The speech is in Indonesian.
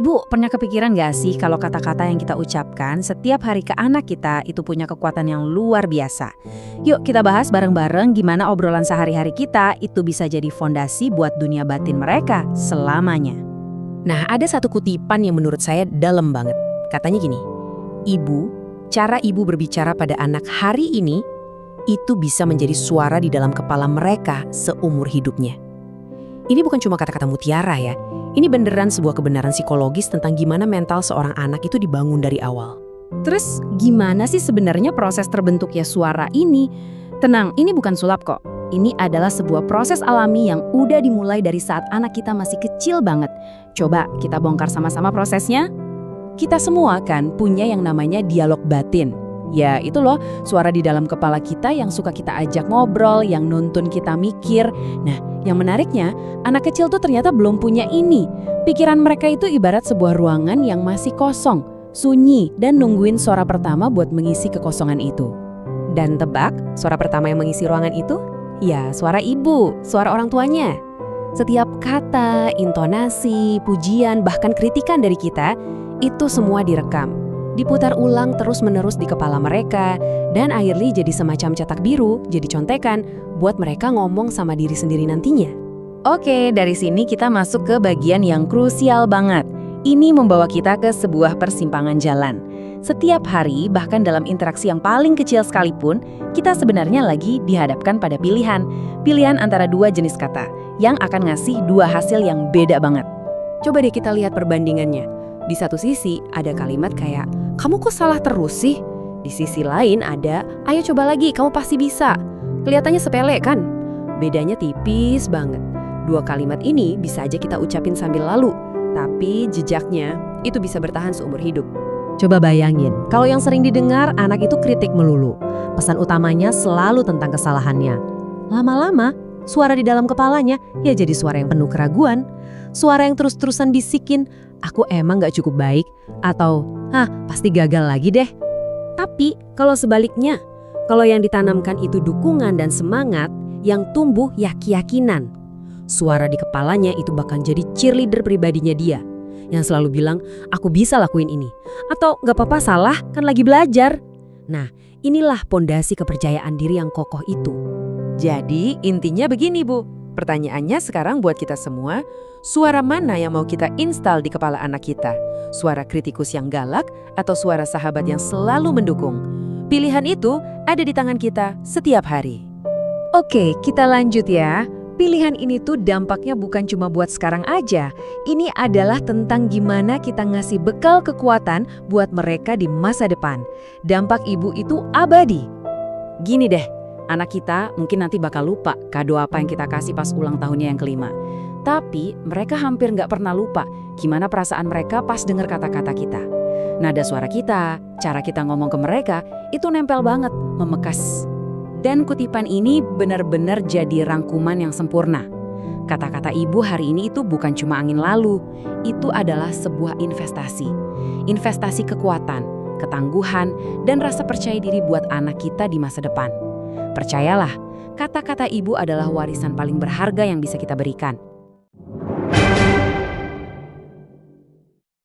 Ibu, pernah kepikiran gak sih kalau kata-kata yang kita ucapkan setiap hari ke anak kita itu punya kekuatan yang luar biasa? Yuk kita bahas bareng-bareng gimana obrolan sehari-hari kita itu bisa jadi fondasi buat dunia batin mereka selamanya. Nah, ada satu kutipan yang menurut saya dalam banget. Katanya gini, cara ibu berbicara pada anak hari ini, itu bisa menjadi suara di dalam kepala mereka seumur hidupnya. Ini bukan cuma kata-kata mutiara ya, ini beneran sebuah kebenaran psikologis tentang gimana mental seorang anak itu dibangun dari awal. Terus gimana sih sebenarnya proses terbentuknya suara ini? Tenang, ini bukan sulap kok. Ini adalah sebuah proses alami yang udah dimulai dari saat anak kita masih kecil banget. Coba kita bongkar sama-sama prosesnya. Kita semua kan punya yang namanya dialog batin. Ya itu loh, suara di dalam kepala kita yang suka kita ajak ngobrol, yang nuntun kita mikir. Nah, yang menariknya, anak kecil tuh ternyata belum punya ini. Pikiran mereka itu ibarat sebuah ruangan yang masih kosong, sunyi, dan nungguin suara pertama buat mengisi kekosongan itu. Dan tebak, suara pertama yang mengisi ruangan itu? Ya, suara ibu, suara orang tuanya. Setiap kata, intonasi, pujian, bahkan kritikan dari kita, itu semua direkam. Diputar ulang terus-menerus di kepala mereka, dan akhirnya jadi semacam cetak biru, jadi contekan, buat mereka ngomong sama diri sendiri nantinya. Oke, dari sini kita masuk ke bagian yang krusial banget. Ini membawa kita ke sebuah persimpangan jalan. Setiap hari, bahkan dalam interaksi yang paling kecil sekalipun, kita sebenarnya lagi dihadapkan pada pilihan. Pilihan antara dua jenis kata, yang akan ngasih dua hasil yang beda banget. Coba deh kita lihat perbandingannya. Di satu sisi ada kalimat kayak, kamu kok salah terus sih? Di sisi lain ada, ayo coba lagi, kamu pasti bisa. Kelihatannya sepele kan? Bedanya tipis banget. Dua kalimat ini bisa aja kita ucapin sambil lalu, tapi jejaknya itu bisa bertahan seumur hidup. Coba bayangin, kalau yang sering didengar anak itu kritik melulu. Pesan utamanya selalu tentang kesalahannya. Lama-lama, suara di dalam kepalanya ya jadi suara yang penuh keraguan. Suara yang terus-terusan bisikin, aku emang gak cukup baik, atau, pasti gagal lagi deh. Tapi kalau sebaliknya, kalau yang ditanamkan itu dukungan dan semangat, yang tumbuh ya keyakinan. Suara di kepalanya itu bahkan jadi cheerleader pribadinya dia, yang selalu bilang, aku bisa lakuin ini. Atau gak apa-apa salah, kan lagi belajar. Nah, inilah pondasi kepercayaan diri yang kokoh itu. Jadi intinya begini Bu, pertanyaannya sekarang buat kita semua, suara mana yang mau kita install di kepala anak kita? Suara kritikus yang galak atau suara sahabat yang selalu mendukung? Pilihan itu ada di tangan kita setiap hari. Oke, kita lanjut ya. Pilihan ini tuh dampaknya bukan cuma buat sekarang aja. Ini adalah tentang gimana kita ngasih bekal kekuatan buat mereka di masa depan. Dampak ibu itu abadi. Gini deh, anak kita mungkin nanti bakal lupa kado apa yang kita kasih pas ulang tahunnya yang ke-5. Tapi mereka hampir nggak pernah lupa gimana perasaan mereka pas dengar kata-kata kita. Nada suara kita, cara kita ngomong ke mereka, itu nempel banget, membekas. Dan kutipan ini benar-benar jadi rangkuman yang sempurna. Kata-kata ibu hari ini itu bukan cuma angin lalu, itu adalah sebuah investasi. Investasi kekuatan, ketangguhan, dan rasa percaya diri buat anak kita di masa depan. Percayalah, kata-kata ibu adalah warisan paling berharga yang bisa kita berikan.